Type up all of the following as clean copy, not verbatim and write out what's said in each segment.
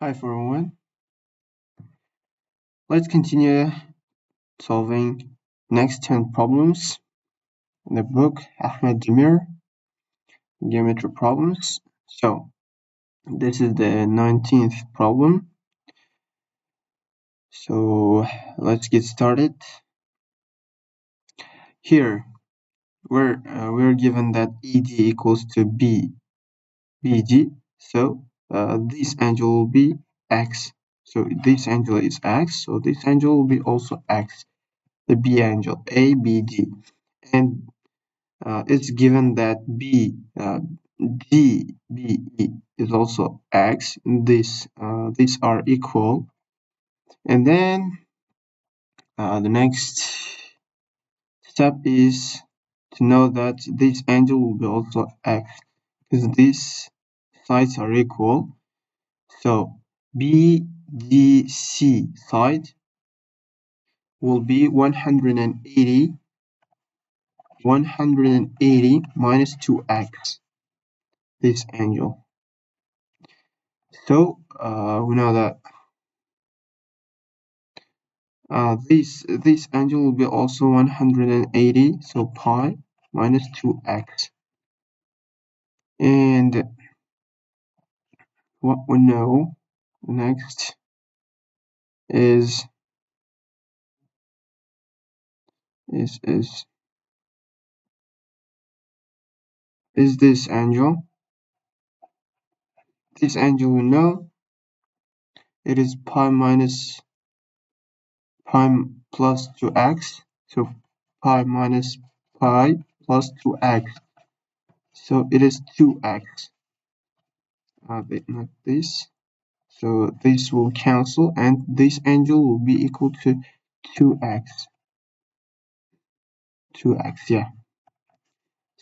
Hi everyone, let's continue solving next 10 problems in the book Ahmad Demir, Geometry Problems. So, this is the 19th problem. So, let's get started. Here, we're given that ED equals to BD. So, this angle will be X. So, this angle is X. So, this angle will be also X. The B angle, ABD. And it's given that DBE is also X. These are equal. And then the next step is to know that this angle will be also X because these sides are equal. So BDC side will be 180 minus 2x, this angle. So we know that this angle will be also 180, so pi minus 2x. And what we know next is this angle. This angle we know it is pi plus 2x, so pi minus pi plus 2x, so it is 2x. Not this, so this will cancel and this angle will be equal to 2x. 2x, yeah.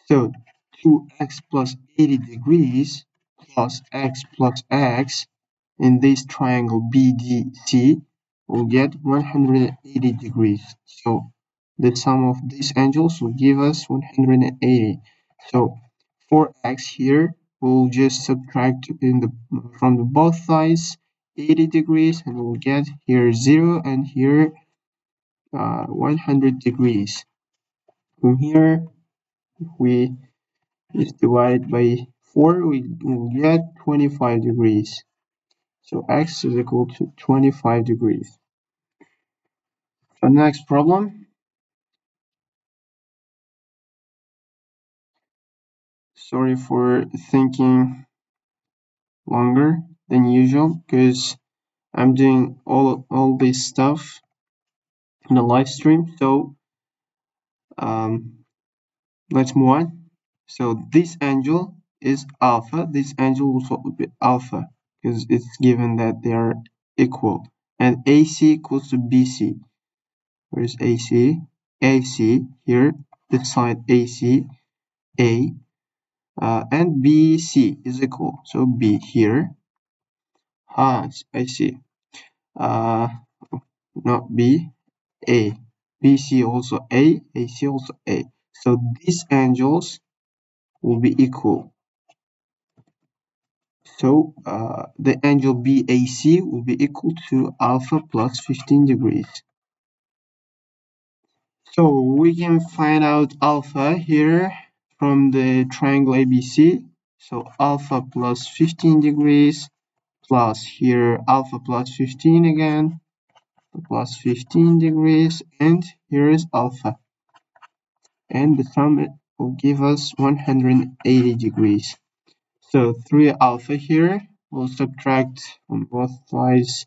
So 2x plus 80 degrees plus x in this triangle BDC will get 180 degrees. So the sum of these angles will give us 180. So 4x here we'll just subtract from both sides 80 degrees and we'll get here 0 and here 100 degrees. From here we just divide by 4, we will get 25 degrees. So x is equal to 25 degrees. The next problem. Sorry for thinking longer than usual because I'm doing all this stuff in the live stream. So let's move on. So this angle is alpha. This angle also will be alpha because it's given that they are equal. And AC equals to BC. Where is AC? AC here. This side AC, A. And BC is equal. So B here. I see. Not B, A. BC also A, AC also A. So these angles will be equal. So the angle BAC will be equal to alpha plus 15 degrees. So we can find out alpha here from the triangle ABC. So alpha plus 15 degrees plus here alpha plus 15 again, plus 15 degrees, and here is alpha. And the sum will give us 180 degrees. So 3 alpha here, we'll subtract on both sides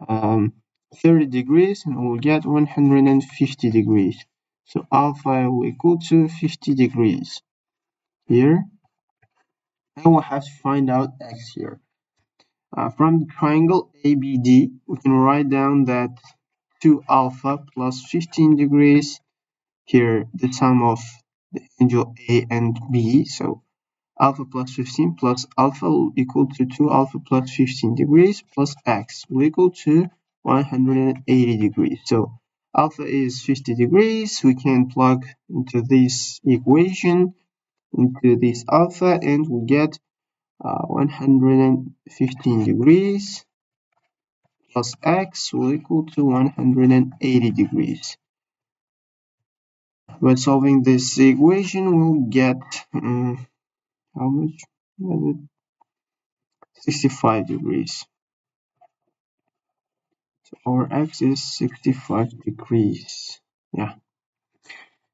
30 degrees and we'll get 150 degrees. So alpha will equal to 50 degrees here. And we'll have to find out x here. From the triangle ABD, we can write down that 2 alpha plus 15 degrees. Here, the sum of the angle A and B. So alpha plus 15 plus alpha will equal to 2 alpha plus 15 degrees plus x will equal to 180 degrees. So alpha is 50 degrees. We can plug into this equation into this alpha and we'll get 115 degrees. plus x will equal to 180 degrees. By solving this equation, we'll get how much was it? 65 degrees. So our x is 65 degrees. Yeah,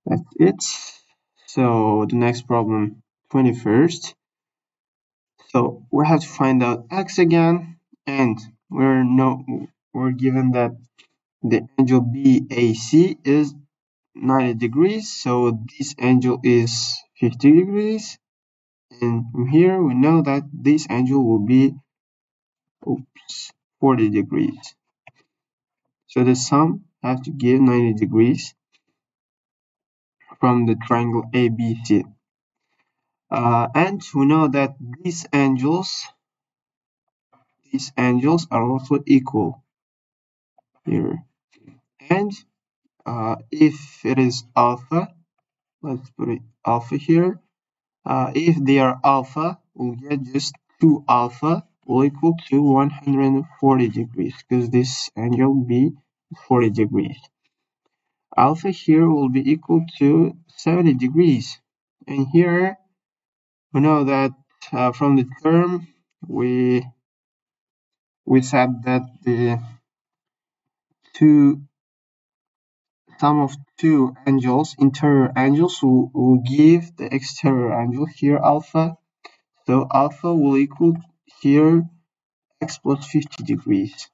that's it. So the next problem, 21st. So we have to find out x again, and we're given that the angle BAC is 90 degrees, so this angle is 50 degrees, and from here we know that this angle will be 40 degrees. So the sum has to give 90 degrees from the triangle ABC. And we know that these angles are also equal here. And if it is alpha, let's put it alpha here. If they are alpha, we'll get just 2 alpha will equal to 140 degrees, because this angle will be 40 degrees. Alpha here will be equal to 70 degrees. And here we know that from the term we said that the sum of two angles, interior angles, will give the exterior angle here alpha. So alpha will equal here x plus 50 degrees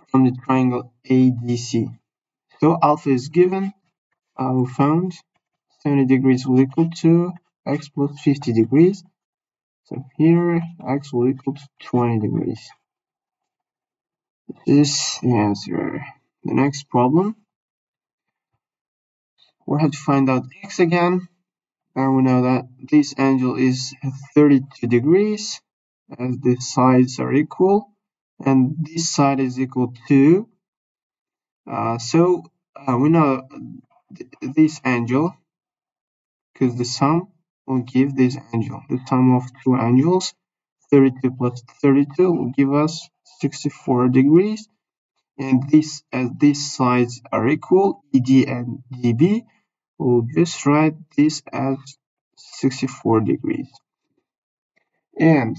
from the triangle ADC. So alpha is given. We found 70 degrees will equal to x plus 50 degrees. So here x will equal to 20 degrees. This is the answer. The next problem, we have to find out x again. And we know that this angle is 32 degrees as the sides are equal, and this side is equal to we know this angle, because the sum will give this angle. The sum of two angles, 32 plus 32, will give us 64 degrees. And this, as these sides are equal, ED and DB, we'll just write this as 64 degrees. And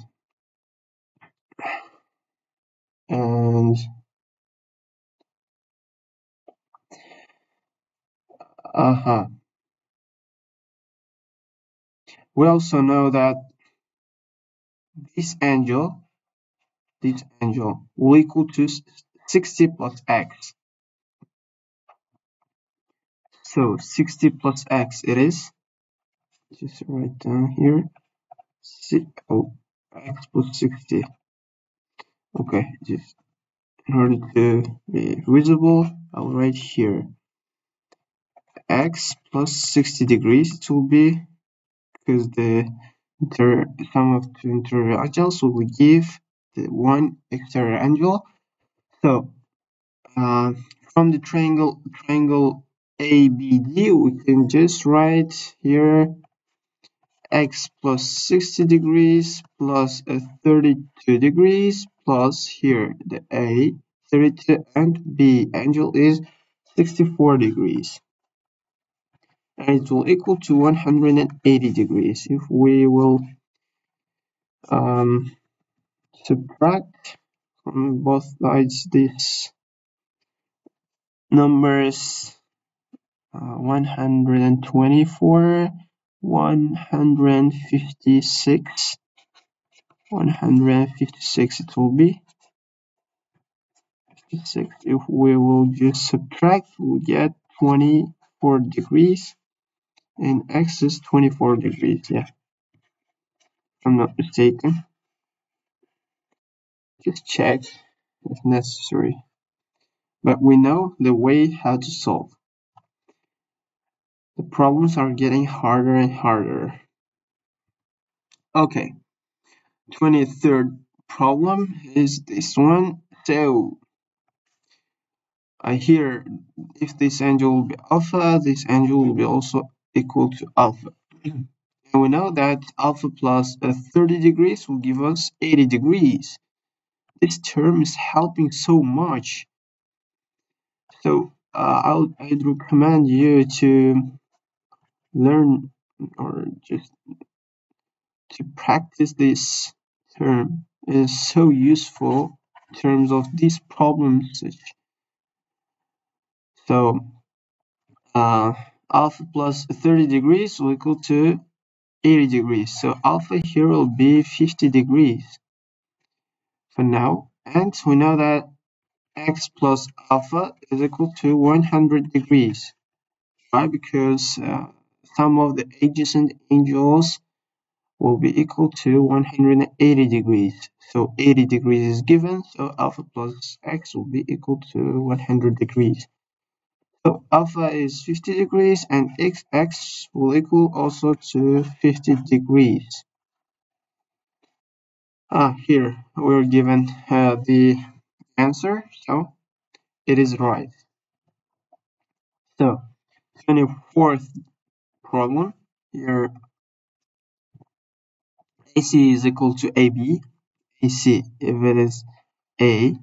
we also know that this angle will equal to 60 plus x. So 60 plus x it is. Just write down here. X plus 60. Okay, just in order to be visible, I'll write here x plus 60 degrees. It will be, because the sum of two interior angles will give the one exterior angle. So from the triangle ABD, we can just write here x plus 60 degrees plus 32 degrees plus here the A 32 and B angle is 64 degrees, and it will equal to 180 degrees. If we will subtract from both sides these numbers, 124, 156, it will be 56. If we will just subtract, we'll get 24 degrees, and x is 24 degrees. Yeah, if I'm not mistaken. Just check if necessary. But we know the way how to solve. The problems are getting harder and harder. Okay, 23rd problem is this one. So here, if this angle will be alpha, this angle will be also equal to alpha. And we know that alpha plus 30 degrees will give us 80 degrees. this term is helping so much. So I'd recommend you to learn or just to practice this term. It is so useful in terms of these problems. So alpha plus 30 degrees will equal to 80 degrees. So alpha here will be 50 degrees for now. And we know that x plus alpha is equal to 100 degrees. Why? Because sum of the adjacent angles will be equal to 180 degrees. So 80 degrees is given, so alpha plus x will be equal to 100 degrees. So alpha is 50 degrees and x will equal also to 50 degrees. Here we're given the answer, so it is right. So 24th problem, here AC is equal to AB. AC, if it is A,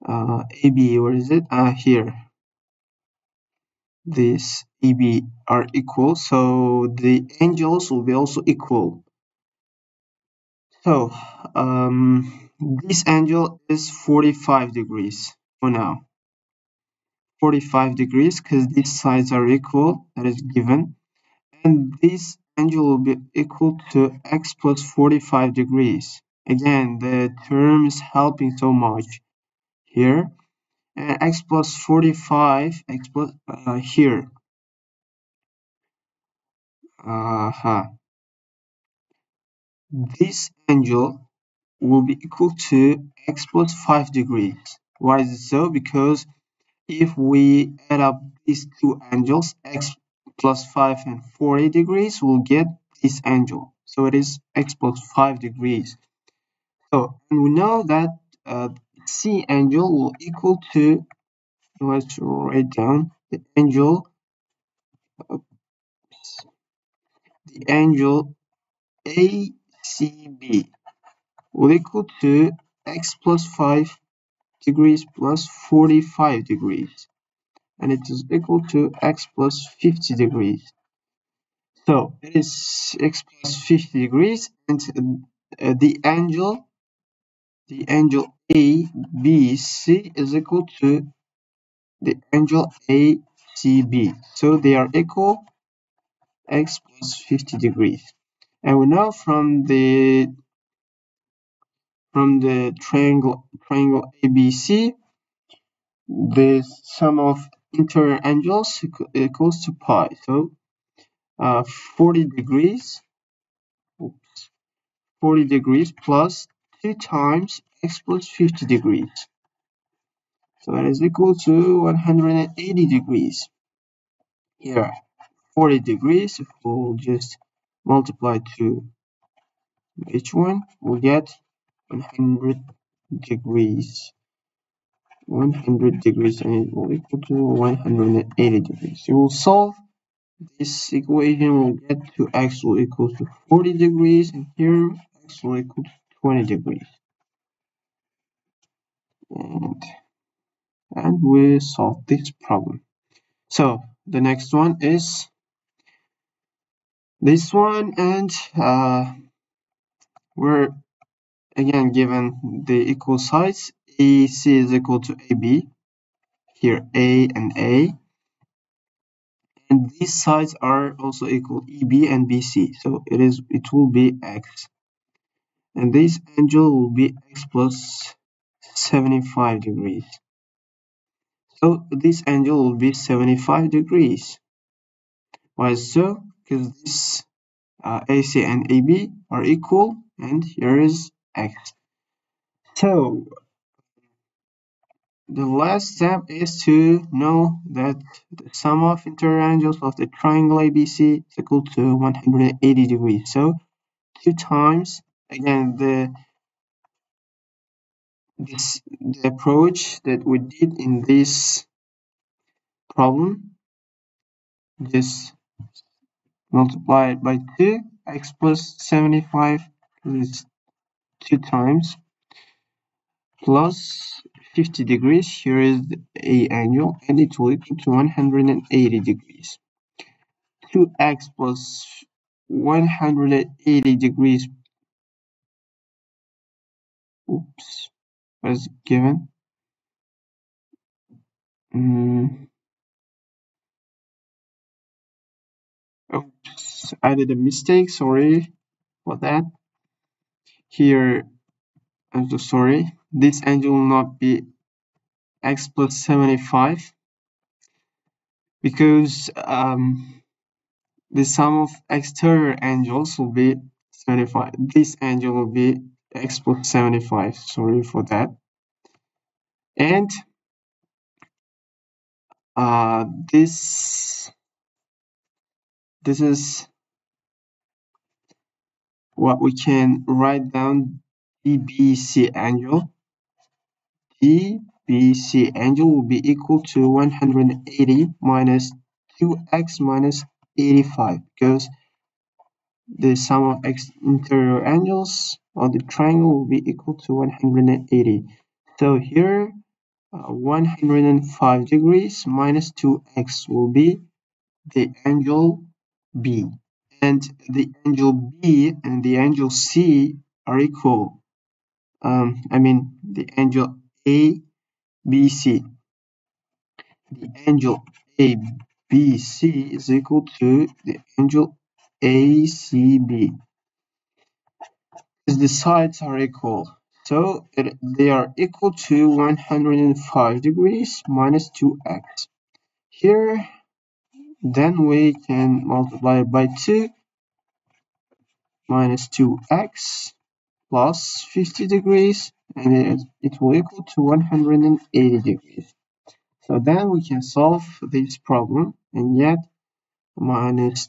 AB, where is it? Here. This AB are equal, so the angles will be also equal. So this angle is 45 degrees for now. 45 degrees because these sides are equal, that is given. And this angle will be equal to x plus 45 degrees. Again, the term is helping so much here. And x plus 45, x plus here. This angle will be equal to x plus 5 degrees. Why is it so? Because if we add up these two angles, x plus 5 and 40 degrees, we'll get this angle. So it is x plus 5 degrees. So, and we know that C angle will equal to, let's write down the angle ACB will equal to x plus 5 degrees plus 45 degrees, and it is equal to x plus 50 degrees. So it is x plus 50 degrees, and the angle ABC is equal to the angle ACB. So they are equal, x plus 50 degrees. And we know from the triangle ABC, the sum of interior angles equals to pi. So 40 degrees plus 2 times x plus 50 degrees. So that is equal to 180 degrees. Here, 40 degrees, if we'll just multiply to each one, we'll get 100 degrees. 100 degrees, and it will equal to 180 degrees. You will solve this equation, will get to x will equal to 40 degrees, and here x will equal to 20 degrees. And we solve this problem. So the next one is this one, and we're again given the equal sides. AC is equal to AB. Here A and A. And these sides are also equal, EB and BC. So it will be x. And this angle will be x plus 75 degrees. So this angle will be 75 degrees. Why so? Because this AC and AB are equal, and here is x. So the last step is to know that the sum of interior angles of the triangle ABC is equal to 180 degrees. So 2 times, again, the approach that we did in this problem, just multiply it by 2, x plus 75 is 2 times, plus 50 degrees. Here is the A angle, and it will equal to 180 degrees. 2x plus 180 degrees. Oops, what is given? Oops, I did a mistake. Sorry for that. Here, I'm so sorry. This angle will not be x plus 75 because the sum of exterior angles will be 75. This angle will be x plus 75. Sorry for that. And this is what we can write down. DBC angle. DBC angle will be equal to 180 minus 2x minus 85 because the sum of interior angles of the triangle will be equal to 180. So here 105 degrees minus 2x will be the angle B, and the angle B and the angle C are equal. I mean the angle ABC. The angle ABC is equal to the angle ACB. The sides are equal, so they are equal to 105 degrees minus 2x. Here, then we can multiply by 2 minus 2x plus 50 degrees, and it will equal to 180 degrees. So then we can solve this problem and get minus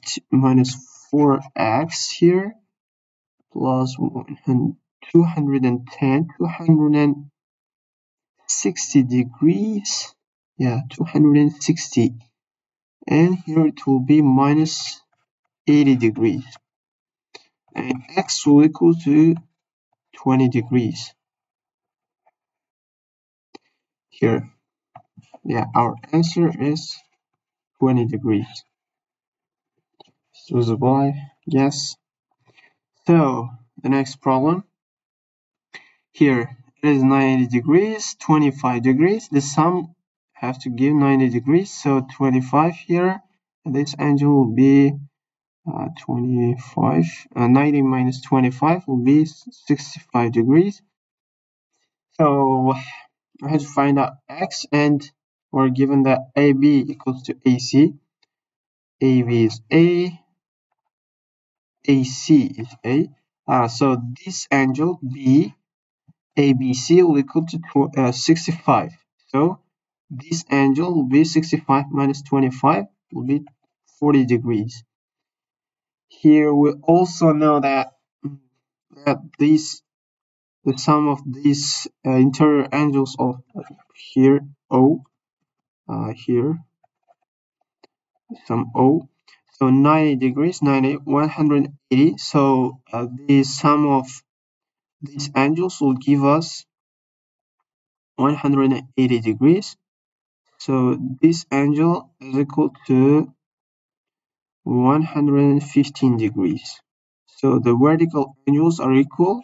4x here plus 260 degrees. Yeah, 260. And here it will be minus 80 degrees. And x will equal to 20 degrees. Here. Yeah, our answer is 20 degrees. Usable, yes. So, the next problem. Here, it is 90 degrees, 25 degrees. The sum has to give 90 degrees, so 25 here. And this angle will be 25. 90 minus 25 will be 65 degrees. So, I have to find out x, and we're given that AB equals to AC. AB is A, AC is A. So this angle B, ABC will equal to 65. So this angle will be 65 minus 25 will be 40 degrees. Here we also know that the sum of these interior angles of here O, here some O. So 90 degrees, 90, 180. So the sum of these angles will give us 180 degrees. So this angle is equal to 115 degrees. So the vertical angles are equal.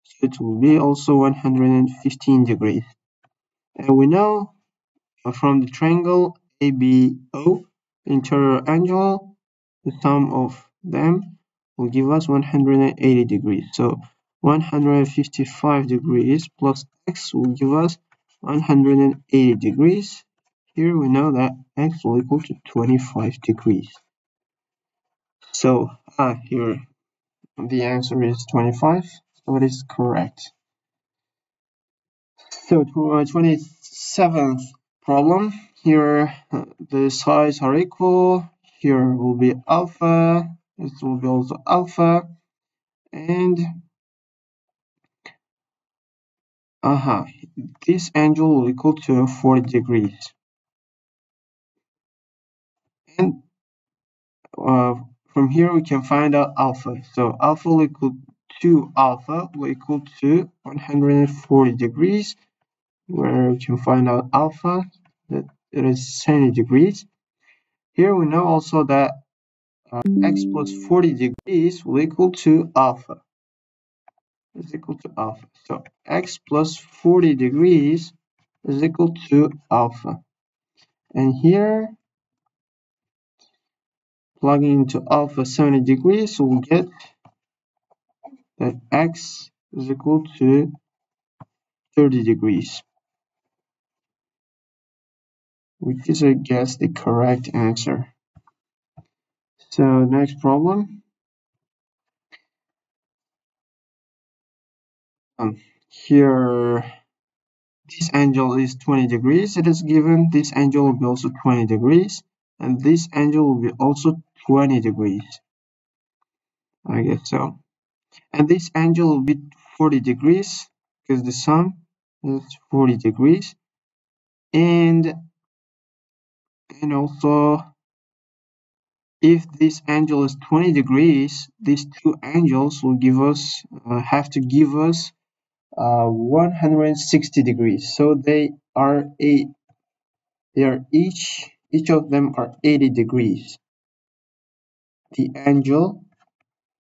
So it will be also 115 degrees. And we know from the triangle ABO, interior angle, the sum of them will give us 180 degrees. So 155 degrees plus x will give us 180 degrees. Here we know that x will equal to 25 degrees. So here the answer is 25, so it is correct. So 27th problem. Here the sides are equal. Here will be alpha. This will be also alpha. And this angle will equal to 40 degrees. And from here we can find out alpha. So alpha will equal 2 alpha will equal to 140 degrees, where we can find out alpha, that it is 70 degrees. Here we know also that x plus 40 degrees will equal to alpha. Is equal to alpha. So x plus 40 degrees is equal to alpha. And here, plugging into alpha 70 degrees, we'll get that x is equal to 30 degrees, which is, I guess, the correct answer. So next problem. Here, this angle is 20 degrees. It is given this angle will be also 20 degrees, and this angle will be also 20 degrees. I guess so. And this angle will be 40 degrees because the sum is 40 degrees. And also, if this angle is 20 degrees, these two angles will give us have to give us 160 degrees. So they are each of them are 80 degrees. The angle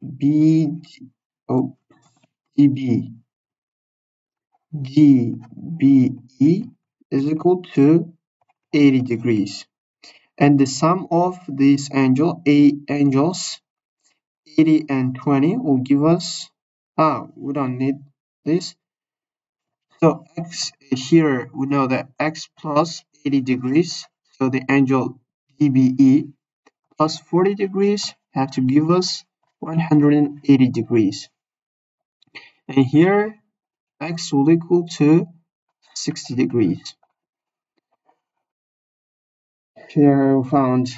DBE is equal to 80 degrees. And the sum of these angles, 80 and 20, will give us, we don't need this. So x here, we know that x plus 80 degrees, so the angle DBE plus 40 degrees have to give us 180 degrees. And here, x will equal to 60 degrees. Here we found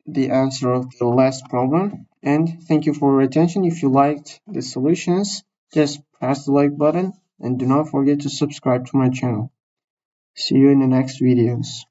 the answer of the last problem. And thank you for your attention. If you liked the solutions, just press the like button and do not forget to subscribe to my channel. See you in the next videos.